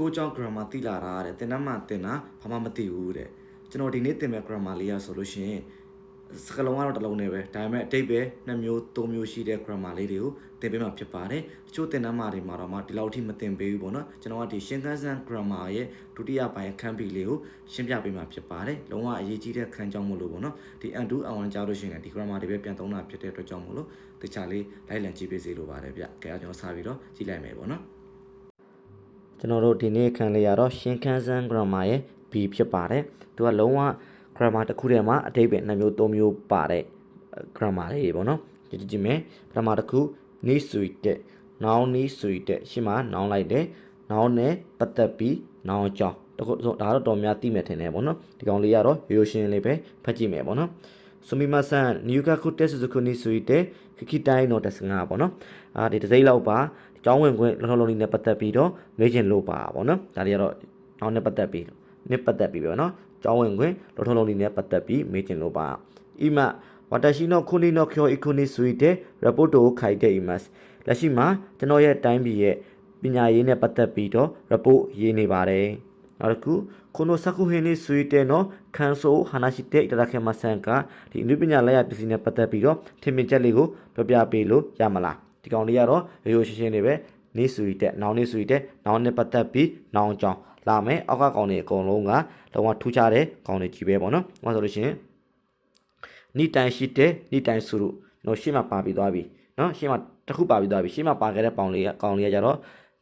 ကိုကြောင့် grammar တိလာတာတဲ့တင်တန်းမှတင်တာဘာမှမသိဘူးတဲ့ကျွန်တော်ဒီနေ့တင်မဲ့ grammar လေးရဆိုလို့ရှိရင်စကားလုံးကတော့တစ်လုံးနဲ့ပဲဒါပေမဲ့အတိတ်ပဲ2မျိုး3မျိုးရှိတဲ့ grammar လေးတွေကိုတင်ပေးမှာဖြစ်ပါတယ်တချို့တင်တန်းမှတွေမှာတော့မှဒီလောက်ထိမတင်ပေးဘူးပေါ့နော်ကျွန်တော်ကဒီရှင်းခန်းစံ grammar ရဲ့ဒုတိယပိုင်းအခန်းပီလေးကိုရှင်းပြပေးမှာဖြစ်ပါတယ်လုံးဝအရေးကြီးတဲ့ခန်းကြောင့်မို့လို့ပေါ့နော်ဒီ undo on ကြားလို့ရှိရင်ဒီ grammar တွေပဲပြန်သုံးတာဖြစ်တဲ့အတွက်ကြောင့်မို့လို့တခြားလေးလိုက်လံကြည့်ပေးစေလိုပါတယ်ဗျကဲကျွန်တော်စပြီးတော့ကြည့်လိုက်မယ်ပေါ့နော်ကျွန်တော်တို့ဒီနေ့အခန်းလေးရတော့ရှင်းခန်းစံ grammar ရဲ့ B ဖြစ်ပါတယ်သူကလုံးဝ grammar တစ်ခုထဲမှာအတိတ်ပဲ2မျိုး3မျိုးပါတဲ့ grammar လေးပေါ့နော်ကြည့်မယ်ပထမတစ်ခု need suite တဲ့ noun need suite တဲ့ရှင်းမှာ noun လိုက်တယ် noun နဲ့ပတ်သက်ပြီး noun အကြောင်းဒါတော့တော်များသိမယ်ထင်တယ်ပေါ့နော်ဒီကောင်လေးကတော့ရိုးရှင်းလေးပဲဖတ်ကြည့်မယ်ပေါ့နော်ဆိုမီမဆန်နျူကာခုတက်စုခုနီဆွေတဲ့ခိတိုင်းတော့တက်စငါပေါ့နော်ဒီတစ်စိမ့်လောက်ပါကျောင်းဝင်ခွင့်လောလောလေးနဲ့ပတ်သက်ပြီးတော့မေးချင်လို့ပါပေါ့နော်ဒါတွေကတော့နောက်နဲ့ပတ်သက်ပြီးပေါ့နော်ကျောင်းဝင်ခွင့်လောလောလေးနဲ့ပတ်သက်ပြီးမေးချင်လို့ပါအီမဝတာရှိနောခုနီနောကျော်အီခုနီဆွေတဲ့ report ကိုခိုင်တဲ့အီမတ်လက်ရှိမှာကျွန်တော်ရဲ့တိုင်းပြည်ရဲ့ပညာရေးနဲ့ပတ်သက်ပြီးတော့ report ရေးနေပါတယ်နောက်တစ်ခုこの作品についての感想を話していただけませんかဒီအနုပညာလက်ရပစ္စည်းနဲ့ပတ်သက်ပြီးတော့ထင်မြင်ချက်လေးကိုပြောပြပေးလို့ရမလားဒီကောင်လေးကတော့ရိုးရှင်းရှင်းလေးပဲနေဆွေတဲ့နောင်နေဆွေတဲ့နောင်နဲ့ပတ်သက်ပြီးနောင်ကြောင်းလာမယ်အောက်ကကောင်တွေအကုန်လုံးကလုံးဝထူးခြားတဲ့ကောင်တွေကြီးပဲပေါ့နော်ဟောဆိုလို့ရှိရင်နိတိုင်ရှိတဲ့နိတိုင်စုလို့နော်ရှေ့မှာပါပြီးသွားပြီနော်ရှေ့မှာတစ်ခုပါပြီးသွားပြီရှေ့မှာပါခဲ့တဲ့ကောင်လေးကကြတော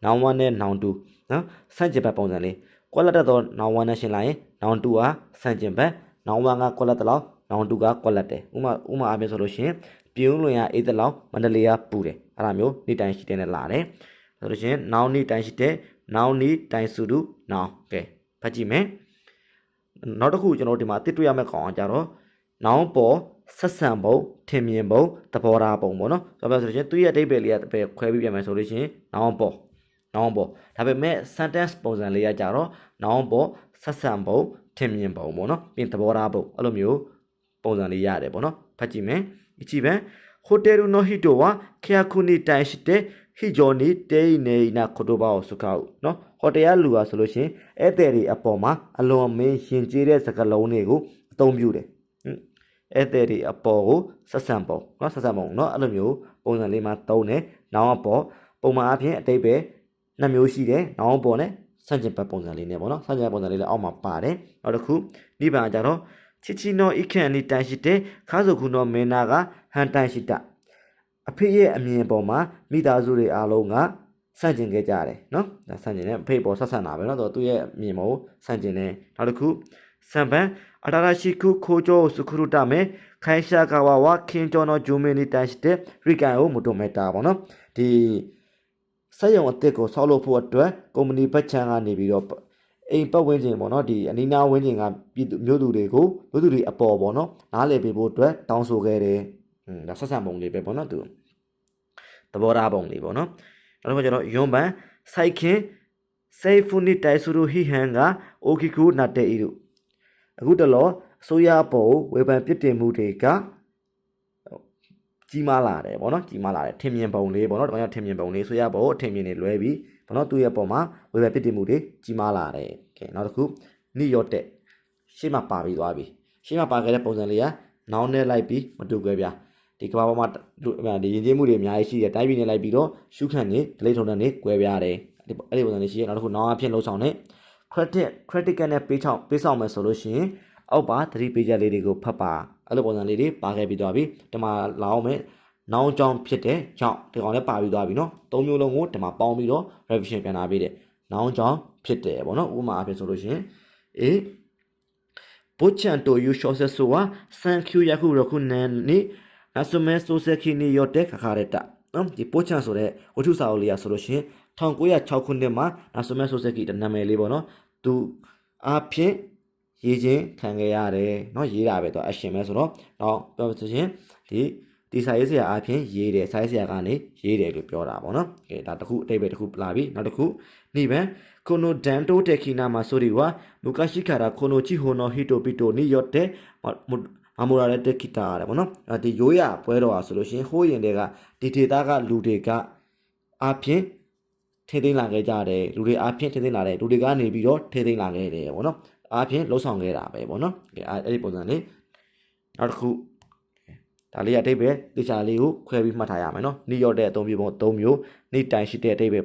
့နောင်1နဲ့နောင်2နော်ဆန့်ကျင်ဘက်ပုံစံလေးကွက်လက်တော့နောင်1နဲ့ရှင်းလိုက်ရင်နောင်2ကဆန့်ကျင်ဘက်နောင်1ကကွက်လက်တလောက်နောင်2ကကွက်လက်တယ်ဥမာအားဖြင့်ဆိုလို့ရှိရင်ပြုံးလွင်ရအေးတလောက်မန္တလေးကပူတယ်အဲ့ဒါမျိုးနေတိုင်းရှိတဲ့နဲ့လာတယ်ဆိုလို့ရှိရင်နောင်နေတိုင်းရှိတဲ့နောင်နေတိုင်းစုတူနောင်ကဲဖတ်ကြည့်မယ်နောက်တစ်ခုကျွန်တော်ဒီမှာတစ်တွေ့ရမယ့်ကောင်ကြတော့နောင်ပေါ်ဆက်ဆံပုံထင်မြင်ပုံသဘောထားပုံပေါ့နော်ဆိုတော့ဆိုလို့ရှိရင်သူ့ရဲ့အဓိပ္ပာယ်လေးကပဲခွဲပြီးပြန်မယ်ဆိုလို့ရှိရင်နောင်ပေါ်ဒါပေမဲ့ sentence ပုံစံလေးကကြတော့ noun ပေါ်ဆက်ဆံပုံထင်မြင်ပုံပေါ့နော်ပြီးသဘောထားပုံအဲ့လိုမျိုးပုံစံလေးရတယ်ပေါ့နော်ဖတ်ကြည့်မယ်一番ホテルの人は客に対して非常に丁寧な言葉を使うနော်ဟိုတယ်ကလူဟာဆိုလို့ရှိရင်ဧည့်သည်တွေအပေါ်မှာအလွန်မင်းရှင်ကျေးတဲ့စကားလုံးတွေကိုအသုံးပြုတယ်ဧည့်သည်တွေအပေါ်ကိုဆက်ဆံပုံနော်ဆက်ဆံပုံနော်အဲ့လိုမျိုးပုံစံလေးမှာသုံးတယ်နောင်အပေါ်ပုံမှန်အဖြစ်အတိတ်ပဲ2မျိုးရှိတယ်နောင်ပေါ်နဲ့ဆန့်ကျင်ဘက်ပုံစံလေးနဲ့ပေါ့နော်ဆန့်ကျင်ဘက်ပုံစံလေးလည်းအောက်မှာပါတယ်နောက်တစ်ခုနိဗ္ဗာန်ကြတော့ချီချီနောဣခန်နီတန်ရှိတဲ့ခါစုခုနောမေနာကဟန်တန်ရှိတာအဖေရဲ့အမြင်ပေါ်မှာမိသားစုတွေအားလုံးကဆန့်ကျင်ခဲ့ကြတယ်နော်ဒါဆန့်ကျင်တဲ့အဖေပေါ်ဆက်ဆံတာပဲနော်သူရဲ့အမြင်ပေါ်ဆန့်ကျင်တယ်နောက်တစ်ခုစံပန်အတာရရှိခုခိုချိုစုခရုတမေခိုင်ရှာကဝဝခင်ကျော်နောဂျူမီနီတန်ရှိတဲ့ရိကန်ကိုမတိုမဲတာပေါ့နော်ဒီဆက်ရုံအစ်စ်ကိုဆောက်လုပ်ဖို့အတွက်ကုမ္ပဏီဘက်ချန်ကနေပြီးတော့အိမ်ပတ်ဝန်းကျင်ပေါ့နော်ဒီအနီးနားဝန်းကျင်ကမြို့သူတွေအပေါ်ပေါ့နော်နားလည်ပေးဖို့အတွက်တောင်းဆိုခဲ့တယ်ဒါဆက်ဆံပုံလေးပဲပေါ့နော်သူသဘောထားပုံလေးပေါ့နော်နောက်တစ်ခါကျတော့ယွန်ပန်စိုက်ခင်စေဖူနီတိုင်ဆူရူဟီဟန်ကအိုကီကူနာတေအီတို့အခုတလောအစိုးရပေါ်ဝေဖန်ပြစ်တင်မှုတွေကကြီးမားလာတယ်ပေါ့နော်ကြီးမားလာတယ်ထင်မြင်ပုံလေးပေါ့နော်တကယ်ထင်မြင်ပုံလေးဆိုရပေါ်ထင်မြင်နေလွဲပြီးပေါ့နော်သူ့ရဲ့ပုံမှာဝေဖန်ပြစ်တင်မှုတွေကြီးမားလာတယ်ကဲနောက်တစ်ခုနိယော့တက်ရှေ့မှာပါပြီးသွားပြီရှေ့မှာပါခဲ့တဲ့ပုံစံလေးကနောင်းနဲ့လိုက်ပြီးမတူကြွယ်ဗျာဒီကမ္ဘာပေါ်မှာဒီရင်ကျေးမှုတွေအများကြီးရှိတယ်တိုင်းပြည်နဲ့လိုက်ပြီးတော့ရှုခန့်နေဒလိထုံနဲ့နေကွဲပြားတယ်အဲ့ဒီပုံစံလေးရှိရနောက်တစ်ခုနောင်းအဖြစ်လှုပ်ဆောင်နေ critical နဲ့ပေးဆောင်မယ်ဆိုလို့ရှိရင်အောက်ပါသတိပေးချက်လေးတွေကိုဖတ်ပါအဲ့လိုပုံစံလေးတွေပါခဲ့ပြီးသွားပြီဒီမှာလာအောင်မယ်နောင်ကြောင့်ဖြစ်တဲ့ကြောင့်ဒီကောင်လည်းပါပြီးသွားပြီနော်၃မျိုးလုံးကိုဒီမှာပေါင်းပြီးတော့ revision ပြန်လာပေးတယ်နောင်ကြောင့်ဖြစ်တယ်ပေါ့နော်ဥပမာအဖြစ်ဆိုလို့ရှိရင်ဘုချန်တိုယူရှော့ဆက်ဆိုဝါစန်ကျူယခုရခုနန်နီနဆုမဲဆိုဆက်ခီနီယော့တက်ခါရတာနော်ဒီဘုချန်ဆိုတဲ့ဝတ္ထုစာအုပ်လေးရဆိုလို့ရှိရင်1906ခုနှစ်မှာနဆုမဲဆိုဆက်ခီတနာမည်လေးပေါ့နော်သူအဖြစ်ရေးချင်းခံခဲ့ရတယ်เนาะရေးတာပဲတော့အရှင်ပဲဆိုတော့ပြောဆိုရင်ဒီစာရေးဆရာအဖြစ်ရေးတယ်စာရေးဆရာကနေရေးတယ်လို့ပြောတာပေါ့နော်ကဲဒါတစ်ခုအတိတ်ပဲတစ်ခုလာပြီနောက်တစ်ခုနိဗ္ဗာန်ကိုနိုဒန်တိုတက်ခီနာမှာဆိုရီဝါမူကရှိခါရာကိုနိုချီဟိုနိုဟီတိုပီတိုနီယော့တဲ့မမူရာတဲ့တက်ခီတာရတယ်ပေါ့နော်ဒီရိုးရပွဲတော်ဟာဆိုလို့ရှိရင်ဟိုးရင်တွေကဒီဒေတာကလူတွေကအဖြစ် ထိသိမ်းလာခဲ့ကြတယ်လူတွေအားဖြင့်ထိသိမ်းလာတယ်လူတွေကနေပြီးတော့ထိသိမ်းလာခဲ့တယ်ပေါ့နော်အားဖြင့်လှုပ်ဆောင်ခဲ့တာပဲပေါ့နော်အဲ့ဒီပုံစံလေးနောက်တစ်ခုဒါလေးအတိတ်ပဲတေချာလေးကိုခွဲပြီးမှတ်ထားရမယ်နော်နီရော့တဲ့အသုံးပြုပုံ3မျိုးနီတိုင်ရှိတဲ့အတိတ်ပဲ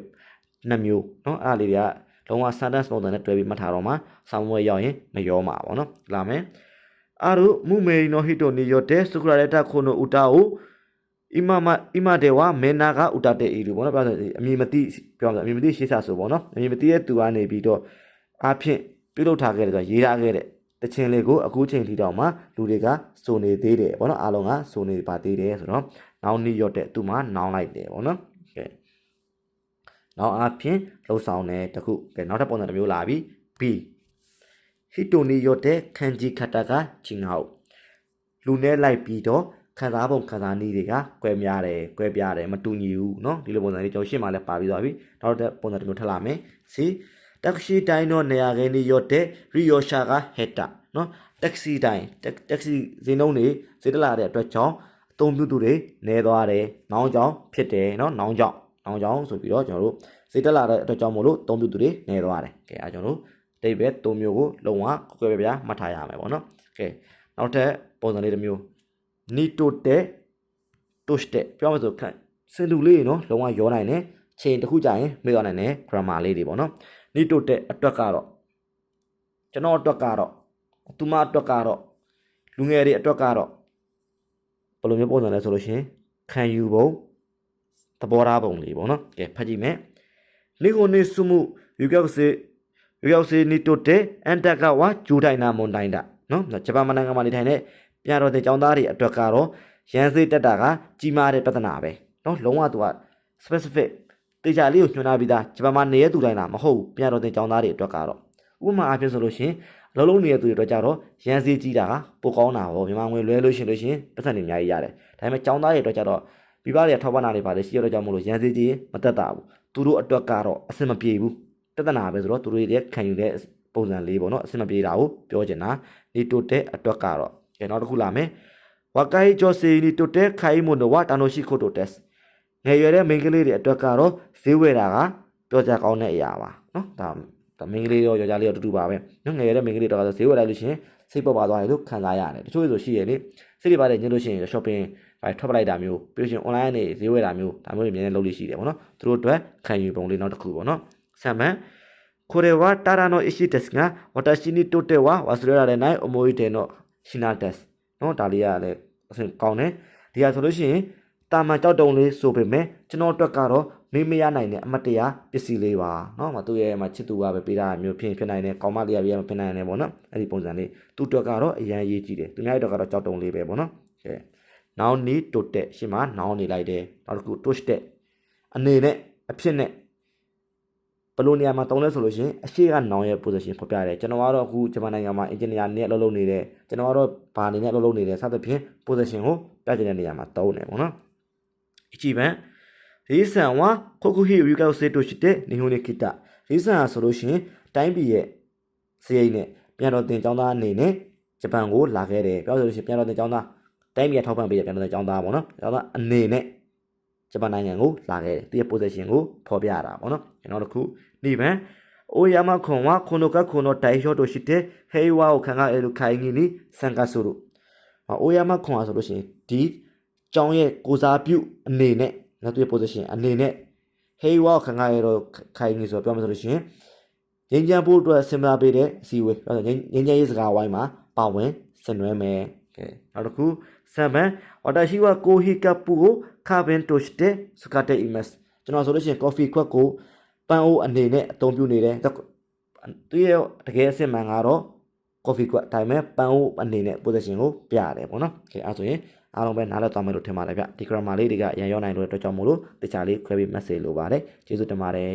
2မျိုးနော်အဲ့ဒါလေးတွေကလုံးဝ sentence ပုံစံနဲ့တွဲပြီးမှတ်ထားတော့မှစာမွေးရောက်ရင်မရောမှာပေါ့နော်လာမယ်အာရုမူမေနိုဟီတိုနီရော့တဲ့စုခရလက်တာခိုနိုဥတာကိုima de wa mena ka utate iru ပေါ့နော်ပြောအမည်မသိပြောအမည်မသိရှေ့စာဆိုပေါ့နော်အမည်မသိရဲ့သူကနေပြီးတော့အားဖြင့်ပြုလုပ်ထားခဲ့တယ်ဆိုရေးထားခဲ့တဲ့တခြင်းလေးကိုအခုချိန်ထိတော့မှလူတွေကစုံနေသေးတယ်ပေါ့နော်အားလုံးကစုံနေပါသေးတယ်ဆိုတော့နောင်နီရော့တဲ့သူမှနောင်လိုက်တယ်ပေါ့နော်ကဲနောက်အားဖြင့်လှုပ်ဆောင်တဲ့တခုကဲနောက်ထပ်ပုံစံတစ်မျိုးလာပြီ B ဟီတိုနီရော့တဲ့ခန်ဂျီခတာကချင်းဟောက်လူနဲ့လိုက်ပြီးတော့ခံစားပုံခံစားနည်းတွေကကွဲပြားတယ်မတူညီဘူးเนาะဒီလိုပုံစံလေးကျွန်တော်ရှင်းမှလည်းပါပြီးသွားပြီနောက်တစ်ပုံစံတစ်မျိုးထပ်လာမယ်စီတက်ဆီတိုင်းတော့နေရာခင်းနေရော့တဲ့ရီယောရှာကဟက်တာเนาะတက်ဆီတိုင်းတက်ဆီဈေးနှုန်းတွေဈေးတက်လာတဲ့အတွက်ကြောင့်အသုံးပြုသူတွေနေသွားတယ်နောင်ကြောင်ဖြစ်တယ်เนาะနောင်ကြောင်ဆိုပြီးတော့ကျွန်တော်တို့ဈေးတက်လာတဲ့အတွက်ကြောင့်မို့လို့အသုံးပြုသူတွေနေသွားတယ်ကဲအဲကျွန်တော်တို့တိတ်ပဲ၃မျိုးကိုလုံးဝကွဲပြားမှတ်ထားရမယ်ပေါ့เนาะကဲနောက်ထပ်ပုံစံလေးတစ်မျိုးနီတိုတဲ့တိုရှ်တဲ့ပြောမှဆိုခန့်စင်တူလေးနော်လုံးဝရောနိုင်တယ်ချိန်တစ်ခုကြာရင်မေ့သွားနိုင်တယ် grammar လေးတွေပေါ့နော်နီတိုတဲ့အတွက်ကတော့ကျွန်တော်အတွက်ကတော့သူမအတွက်ကတော့လူငယ်တွေအတွက်ကတော့ဘယ်လိုမျိုးပုံစံလဲဆိုလို့ရှိရင်ခံယူပုံသဘောထားပုံလေးပေါ့နော်ကဲဖတ်ကြည့်မယ်နီကိုနေစုမှုယူကောက်စေနီတိုတဲ့အန်တက်ကဝါဂျူတိုင်းနာမွန်တိုင်းတာနော်ဂျပန်နိုင်ငံမှာနေထိုင်တဲ့ပြန်တော်တဲ့ကျောင်းသားတွေအတွက်ကတော့ရန်စေးတက်တာကကြီးမားတဲ့ပြဿနာပဲเนาะလုံးဝသူက specific တေချာလေးကိုညွှန်ထားပြီးသားဂျပန်မှာနေရသူတိုင်းလားမဟုတ်ဘူးပြန်တော်တဲ့ကျောင်းသားတွေအတွက်ကတော့ဥပမာအားဖြင့်ဆိုလို့ရှိရင်အလုံးလုံးနေတဲ့သူတွေအတွက်ကြတော့ရန်စေးကြီးတာကပိုကောင်းတာပေါ့မြန်မာငွေလွဲလို့ရှိရင်ပတ်စံတွေအများကြီးရတယ်ဒါပေမဲ့ကျောင်းသားတွေအတွက်ကြတော့ပြပတွေကထောက်ပံ့တာတွေပါတယ်ရှိရတော့ကြောင့်မလို့ရန်စေးကြီးမတက်တာဘူးသူတို့အတွက်ကတော့အဆင်မပြေဘူးပြဿနာပဲဆိုတော့သူတို့ရဲ့ခံယူတဲ့ပုံစံလေးပေါ့เนาะအဆင်မပြေတာကိုပြောချင်တာဒီတိုတဲ့အတွက်ကတော့ကဲနောက်တစ်ခုလာမယ်ဝါကိုင်ဂျိုစီနီတိုတဲ့ခိုင်မွန်ဝါတာနိုရှိခိုတိုတက်ငယ်ရွယ်တဲ့မိန်းကလေးတွေအတွက်ကတော့ဈေးဝယ်တာကပြောကြကောင်းတဲ့အရာပါเนาะဒါမိန်းကလေးရောယောက်ျားလေးရောတူတူပါပဲเนาะငယ်ရွယ်တဲ့မိန်းကလေးတွေကတော့ဈေးဝယ်လိုက်လို့ရှိရင်စိတ်ပေါ်ပါသွားတယ်လို့ခံစားရတယ်တချို့ဆိုရှိရလေစိတ်တွေပါတယ်ညှလို့ရှိရင် shopping ထွက်ပလိုက်တာမျိုးပြီးလို့ရှိရင် online နေဈေးဝယ်တာမျိုးဒါမျိုးတွေမြင်နေလုပ်လို့ရှိတယ်ပေါ့เนาะသူတို့အတွက်ခံယူပုံလေးနောက်တစ်ခုပေါ့เนาะဆမ်မန်これはただの石ですが私にとっては忘れられない思い出の品ですနော်ဒါလေးကလည်းအဆင်ကောင်းတယ်ဒီဟာဆိုလို့ရှိရင်တာမန်ကြောက်တုံလေးဆိုပေမဲ့ကျွန်တော်အတွက်ကတော့မေးမရနိုင်တဲ့အမတ်တရားပစ္စည်းလေးပါနော်မသူ့ရဲ့မှာချစ်သူကပဲပေးတာမျိုးဖြစ်နိုင်တယ်ကောင်းမလေးကပဲဖြစ်နိုင်တယ်ပေါ့နော်အဲ့ဒီပုံစံလေးသူ့အတွက်ကတော့အရန်ရေးကြည့်တယ်သူများအတွက်ကတော့ကြောက်တုံလေးပဲပေါ့နော်ကဲနောင်နီတိုတက်ရှင်းမှာနောင်နေလိုက်တယ်နောက်တစ်ခုတွတ်တက်အနေနဲ့အဖြစ်နဲ့ဘယ်လိုနေရာမှာတုံးလဲဆိုလို့ရှိရင်အရှိကနောင်ရဲ့ position ဖော်ပြတယ်ကျွန်တော်ကတော့အခုဂျပန်နိုင်ငံမှာ engineer နဲ့အလုပ်လုပ်နေတယ်ကျွန်တော်ကတော့ဘာအနေနဲ့အလုပ်လုပ်နေတယ်စသဖြင့် position ကိုပြချင်တဲ့နေရာမှာတုံးတယ်ပေါ့နော်一番リーサンは国費を有価を制として日本に来たリーサンはဆိုလို့ရှိရင်တိုင်းပြည်ရဲ့စရိတ်နဲ့ပြန်တော်တင်ကျောင်းသားအနေနဲ့ဂျပန်ကိုလာခဲ့တယ်ပြောဆိုလို့ရှိရင်ပြန်တော်တင်ကျောင်းသားတိုင်းပြည်ထောက်ပံ့ပေးတဲ့ပြန်တော်တင်ကျောင်းသားပေါ့နော်ကျောင်းသားအနေနဲ့ဂျပန်နိုင်ငံကိုလာခဲ့တယ်သူရဲ့ position ကိုဖော်ပြတာပေါ့နော်ကျွန်တော်တို့ခု2番大山君はこの学校の代表として平和を考える会議に参加する大山君はဆိုလို့ရှိရင်ဒီကျောင်းရဲ့ကိုစားပြုအနေနဲ့နောက်သူရဲ့ position အနေနဲ့ဟေးဝါခငါရတော့ခိုင်နေဆိုပြောမှဆိုလို့ရှိရင်ငင်းချမ်းဖို့အတွက်ဆင်မလာပေးတဲ့အစည်းအဝေးငင်းချမ်းရေးစကားဝိုင်းမှာပါဝင်ဆင်နွှဲမယ်ကဲနောက်တစ်ခု7番私はコーヒーカップをカーベンとして使っていますကျွန်တော်ဆိုလို့ရှိရင် coffee ခွက်ကိုပန်းအိုးအနေနဲ့အသုံးပြုနေတယ်သူရဲ့တကယ်အစစ်မှန်ကတော့ coffee ခွက်ဒါပေမဲ့ပန်းအိုးအနေနဲ့ position ကိုပြရတယ်ပေါ့နော်ကဲအဲဆိုရင်အားလုံးပဲနားလည်သွားမယ်လို့ထင်ပါတယ်ဗျဒီ grammar လေးတွေကအရင်ရောက်နိုင်လို့အတွက်ကြောင့်မို့လို့တခြားလေးခွဲပြီး message လိုပါတယ်ကျေးဇူးတင်ပါတယ်